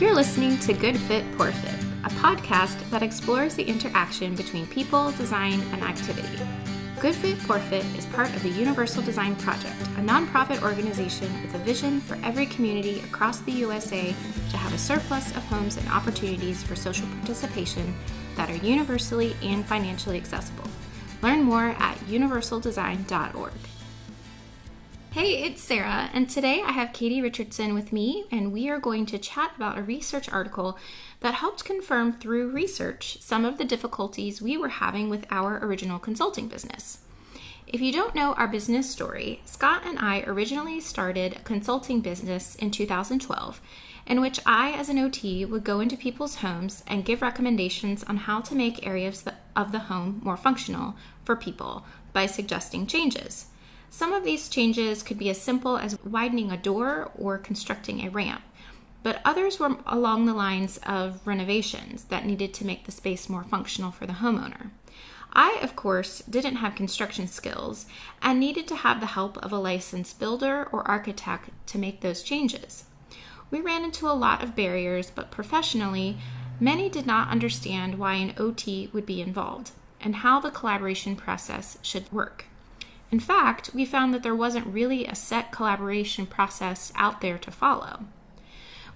You're listening to Good Fit, Poor Fit, a podcast that explores the interaction between people, design, and activity. Good Fit, Poor Fit is part of the Universal Design Project, a nonprofit organization with a vision for every community across the USA to have a surplus of homes and opportunities for social participation that are universally and financially accessible. Learn more at universaldesign.org. Hey, it's Sarah, and today I have Katie Richardson with me, and we are going to chat about a research article that helped confirm through research some of the difficulties we were having with our original consulting business. If you don't know our business story, Scott and I originally started a consulting business in 2012, in which I, as an OT, would go into people's homes and give recommendations on how to make areas of the home more functional for people by suggesting changes. Some of these changes could be as simple as widening a door or constructing a ramp, but others were along the lines of renovations that needed to make the space more functional for the homeowner. I, of course, didn't have construction skills and needed to have the help of a licensed builder or architect to make those changes. We ran into a lot of barriers, but professionally, many did not understand why an OT would be involved and how the collaboration process should work. In fact, we found that there wasn't really a set collaboration process out there to follow.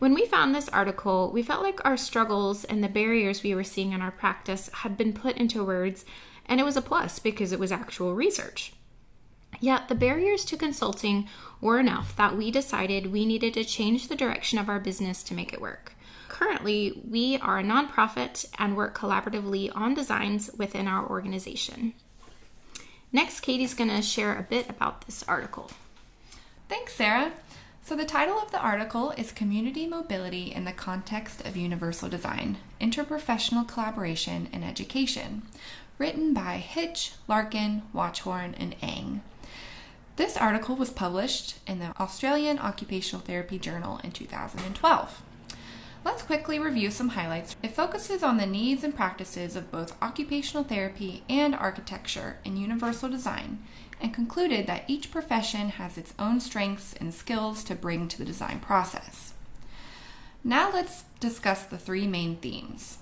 When we found this article, we felt like our struggles and the barriers we were seeing in our practice had been put into words, and it was a plus because it was actual research. Yet the barriers to consulting were enough that we decided we needed to change the direction of our business to make it work. Currently, we are a nonprofit and work collaboratively on designs within our organization. Next, Katie's going to share a bit about this article. Thanks, Sarah. So the title of the article is Community Mobility in the Context of Universal Design, Interprofessional Collaboration and Education, written by Hitch, Larkin, Watchhorn, and Eng. This article was published in the Australian Occupational Therapy Journal in 2012. Let's quickly review some highlights. It focuses on the needs and practices of both occupational therapy and architecture in universal design, and concluded that each profession has its own strengths and skills to bring to the design process. Now let's discuss the three main themes.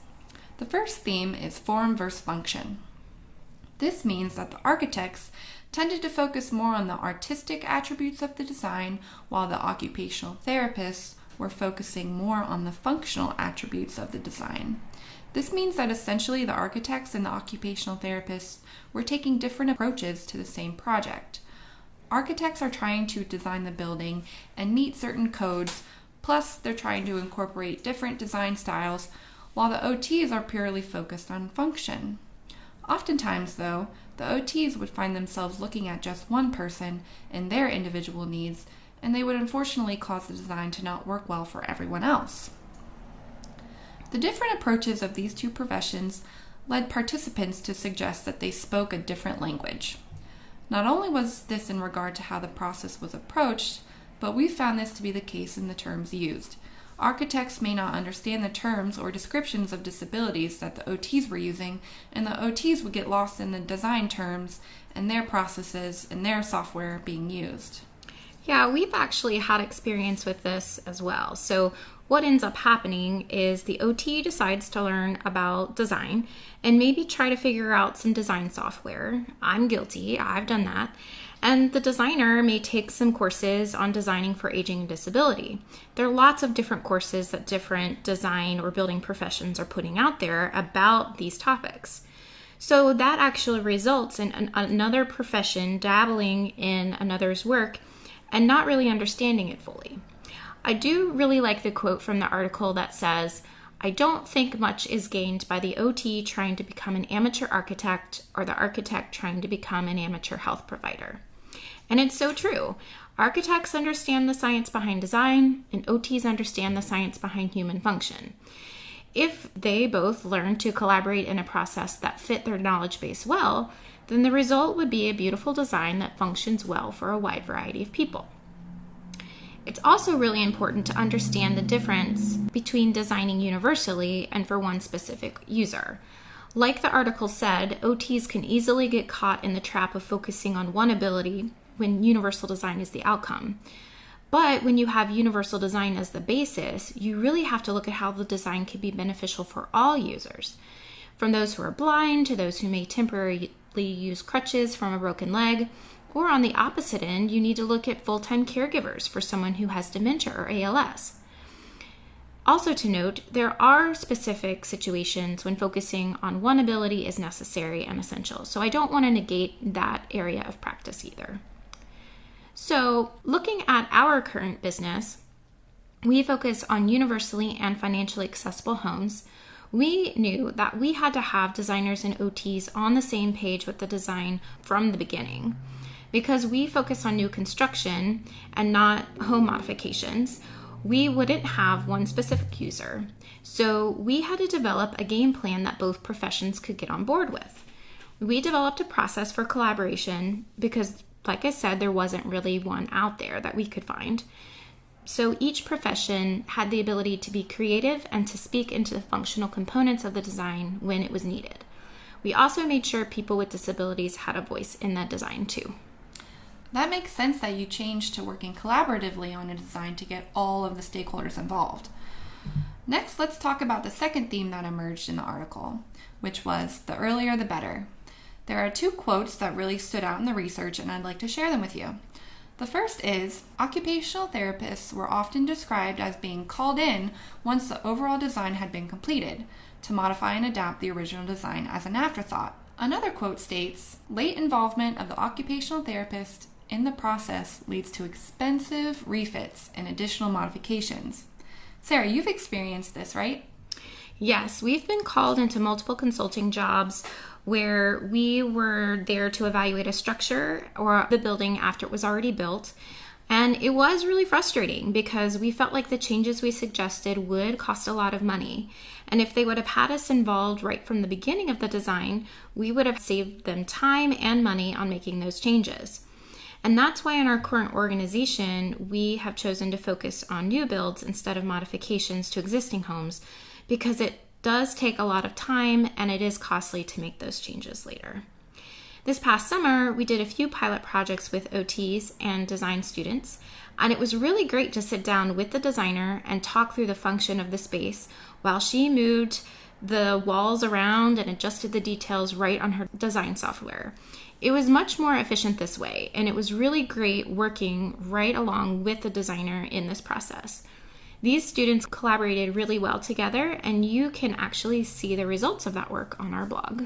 The first theme is form versus function. This means that the architects tended to focus more on the artistic attributes of the design, while the occupational therapists were focusing more on the functional attributes of the design. This means that essentially the architects and the occupational therapists were taking different approaches to the same project. Architects are trying to design the building and meet certain codes, plus they're trying to incorporate different design styles, while the OTs are purely focused on function. Oftentimes, though, the OTs would find themselves looking at just one person and their individual needs, and they would unfortunately cause the design to not work well for everyone else. The different approaches of these two professions led participants to suggest that they spoke a different language. Not only was this in regard to how the process was approached, but we found this to be the case in the terms used. Architects may not understand the terms or descriptions of disabilities that the OTs were using, and the OTs would get lost in the design terms and their processes and their software being used. Yeah, we've actually had experience with this as well. So what ends up happening is the OT decides to learn about design and maybe try to figure out some design software. I'm guilty, I've done that. And the designer may take some courses on designing for aging and disability. There are lots of different courses that different design or building professions are putting out there about these topics. So that actually results in another profession dabbling in another's work and not really understanding it fully. I do really like the quote from the article that says, "I don't think much is gained by the OT trying to become an amateur architect or the architect trying to become an amateur health provider." And it's so true. Architects understand the science behind design, and OTs understand the science behind human function. If they both learn to collaborate in a process that fit their knowledge base well, then the result would be a beautiful design that functions well for a wide variety of people. It's also really important to understand the difference between designing universally and for one specific user. Like the article said, OTs can easily get caught in the trap of focusing on one ability when universal design is the outcome. But when you have universal design as the basis, you really have to look at how the design could be beneficial for all users, from those who are blind to those who may temporarily use crutches from a broken leg. Or on the opposite end, you need to look at full-time caregivers for someone who has dementia or ALS. Also to note, there are specific situations when focusing on one ability is necessary and essential. So I don't want to negate that area of practice either. So looking at our current business, we focus on universally and financially accessible homes. We knew that we had to have designers and OTs on the same page with the design from the beginning. Because we focus on new construction and not home modifications, we wouldn't have one specific user. So we had to develop a game plan that both professions could get on board with. We developed a process for collaboration because, like I said, there wasn't really one out there that we could find. So each profession had the ability to be creative and to speak into the functional components of the design when it was needed. We also made sure people with disabilities had a voice in that design too. That makes sense that you changed to working collaboratively on a design to get all of the stakeholders involved. Next, let's talk about the second theme that emerged in the article, which was the earlier the better. There are 2 quotes that really stood out in the research, and I'd like to share them with you. The first is, occupational therapists were often described as being called in once the overall design had been completed, to modify and adapt the original design as an afterthought. Another quote states, late involvement of the occupational therapist in the process leads to expensive refits and additional modifications. Sarah, you've experienced this, right? Yes, we've been called into multiple consulting jobs where we were there to evaluate a structure or the building after it was already built. And it was really frustrating because we felt like the changes we suggested would cost a lot of money. And if they would have had us involved right from the beginning of the design, we would have saved them time and money on making those changes. And that's why in our current organization, we have chosen to focus on new builds instead of modifications to existing homes, because it does take a lot of time and it is costly to make those changes later. This past summer, we did a few pilot projects with OTs and design students, and it was really great to sit down with the designer and talk through the function of the space while she moved the walls around and adjusted the details right on her design software. It was much more efficient this way, and it was really great working right along with the designer in this process. These students collaborated really well together, and you can actually see the results of that work on our blog.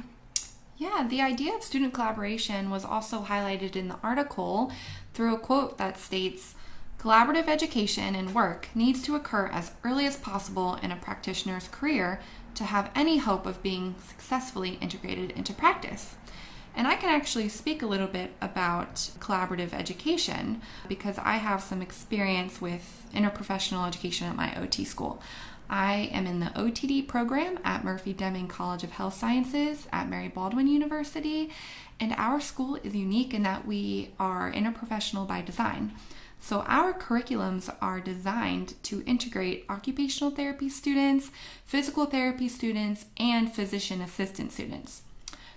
Yeah, the idea of student collaboration was also highlighted in the article through a quote that states, collaborative education and work needs to occur as early as possible in a practitioner's career to have any hope of being successfully integrated into practice. And I can actually speak a little bit about collaborative education because I have some experience with interprofessional education at my OT school. I am in the OTD program at Murphy-Deming College of Health Sciences at Mary Baldwin University, and our school is unique in that we are interprofessional by design. So our curriculums are designed to integrate occupational therapy students, physical therapy students, and physician assistant students.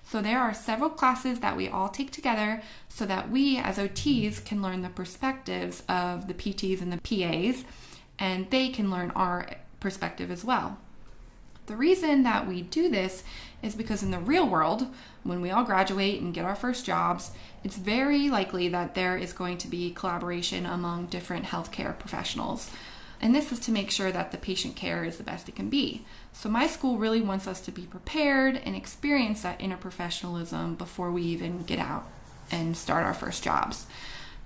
So there are several classes that we all take together so that we as OTs can learn the perspectives of the PTs and the PAs, and they can learn our perspective as well. The reason that we do this is because in the real world, when we all graduate and get our first jobs, it's very likely that there is going to be collaboration among different healthcare professionals. And this is to make sure that the patient care is the best it can be. So my school really wants us to be prepared and experience that interprofessionalism before we even get out and start our first jobs.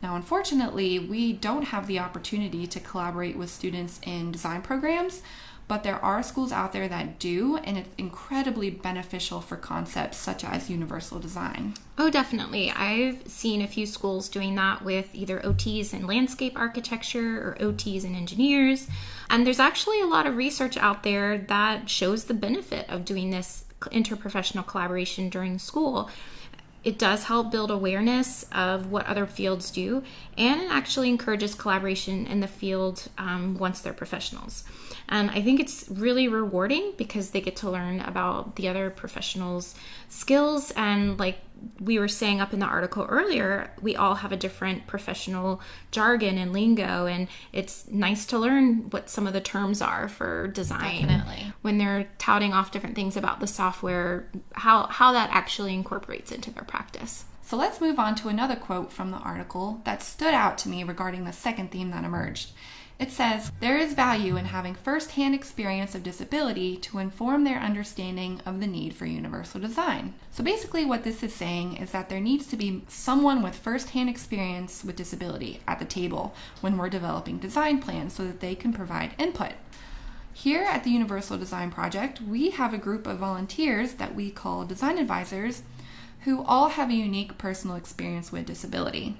Now, unfortunately, we don't have the opportunity to collaborate with students in design programs, but there are schools out there that do, and it's incredibly beneficial for concepts such as universal design. Oh, definitely. I've seen a few schools doing that with either OTs in landscape architecture or OTs in engineers. And there's actually a lot of research out there that shows the benefit of doing this interprofessional collaboration during school. It does help build awareness of what other fields do, and it actually encourages collaboration in the field once they're professionals. And I think it's really rewarding because they get to learn about the other professionals' skills and like we were saying up in the article earlier, we all have a different professional jargon and lingo, and it's nice to learn what some of the terms are for design. Definitely. When they're touting off different things about the software, how that actually incorporates into their practice. So let's move on to another quote from the article that stood out to me regarding the second theme that emerged. It says, "There is value in having first-hand experience of disability to inform their understanding of the need for universal design." So basically what this is saying is that there needs to be someone with first-hand experience with disability at the table when we're developing design plans so that they can provide input. Here at the Universal Design Project, we have a group of volunteers that we call design advisors who all have a unique personal experience with disability.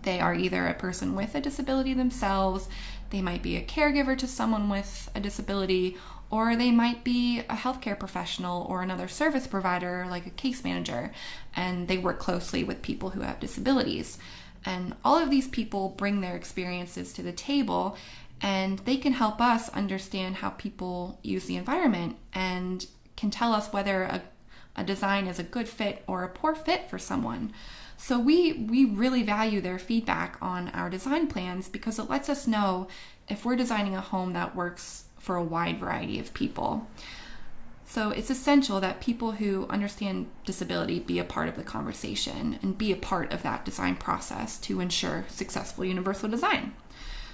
They are either a person with a disability themselves, they might be a caregiver to someone with a disability, or they might be a healthcare professional or another service provider like a case manager, and they work closely with people who have disabilities. And all of these people bring their experiences to the table, and they can help us understand how people use the environment and can tell us whether a design is a good fit or a poor fit for someone. So we really value their feedback on our design plans because it lets us know if we're designing a home that works for a wide variety of people. So it's essential that people who understand disability be a part of the conversation and be a part of that design process to ensure successful universal design.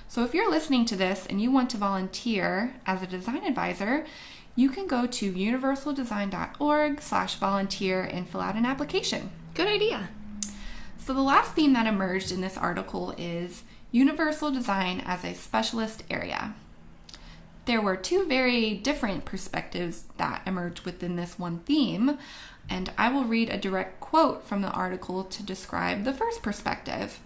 So if you're listening to this and you want to volunteer as a design advisor, you can go to universaldesign.org/volunteer and fill out an application. Good idea. So the last theme that emerged in this article is universal design as a specialist area. There were two very different perspectives that emerged within this one theme, and I will read a direct quote from the article to describe the first perspective.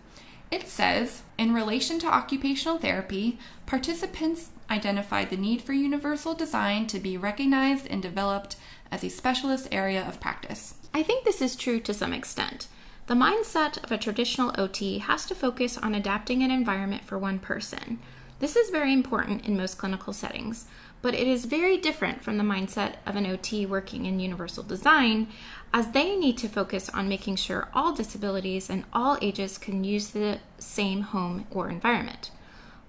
It says, "In relation to occupational therapy, participants identified the need for universal design to be recognized and developed as a specialist area of practice." I think this is true to some extent. The mindset of a traditional OT has to focus on adapting an environment for one person. This is very important in most clinical settings, but it is very different from the mindset of an OT working in universal design, as they need to focus on making sure all disabilities and all ages can use the same home or environment.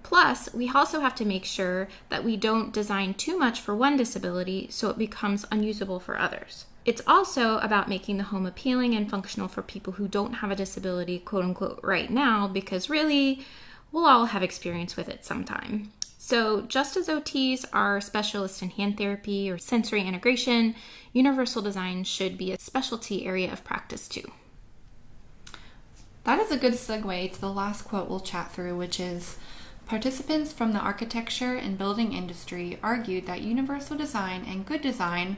Plus, we also have to make sure that we don't design too much for one disability so it becomes unusable for others. It's also about making the home appealing and functional for people who don't have a disability, quote unquote, right now, because really, we'll all have experience with it sometime. So just as OTs are specialists in hand therapy or sensory integration, universal design should be a specialty area of practice too. That is a good segue to the last quote we'll chat through, which is, "Participants from the architecture and building industry argued that universal design and good design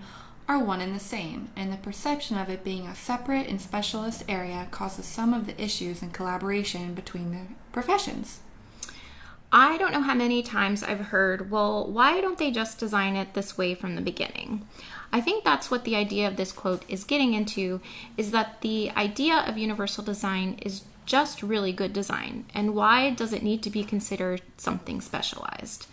are one and the same, and the perception of it being a separate and specialist area causes some of the issues in collaboration between the professions." I don't know how many times I've heard, well, why don't they just design it this way from the beginning? I think that's what the idea of this quote is getting into, is that the idea of universal design is just really good design, and why does it need to be considered something specialized?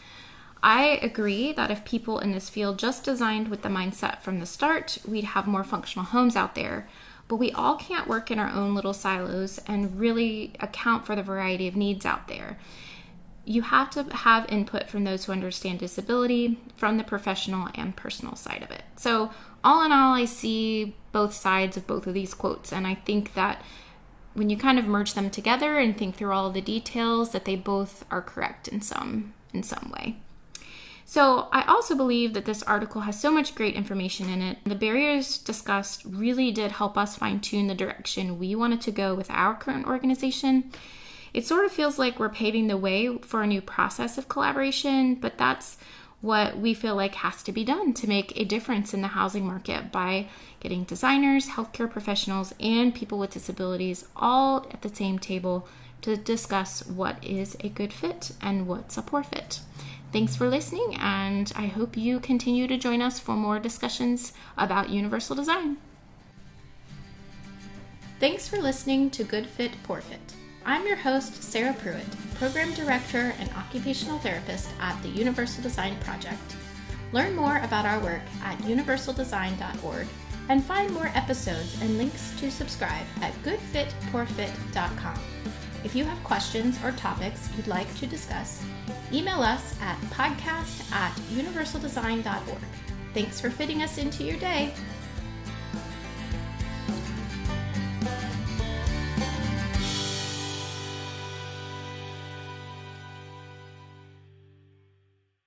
I agree that if people in this field just designed with the mindset from the start, we'd have more functional homes out there. But we all can't work in our own little silos and really account for the variety of needs out there. You have to have input from those who understand disability, from the professional and personal side of it. So all in all, I see both sides of both of these quotes, and I think that when you kind of merge them together and think through all of the details, that they both are correct in some way. So I also believe that this article has so much great information in it. The barriers discussed really did help us fine-tune the direction we wanted to go with our current organization. It sort of feels like we're paving the way for a new process of collaboration, but that's what we feel like has to be done to make a difference in the housing market by getting designers, healthcare professionals, and people with disabilities all at the same table to discuss what is a good fit and what's a poor fit. Thanks for listening, and I hope you continue to join us for more discussions about universal design. Thanks for listening to Good Fit, Poor Fit. I'm your host, Sarah Pruitt, Program Director and Occupational Therapist at the Universal Design Project. Learn more about our work at universaldesign.org And find more episodes and links to subscribe at goodfitpoorfit.com. If you have questions or topics you'd like to discuss, email us at podcast@universaldesign.org. Thanks for fitting us into your day.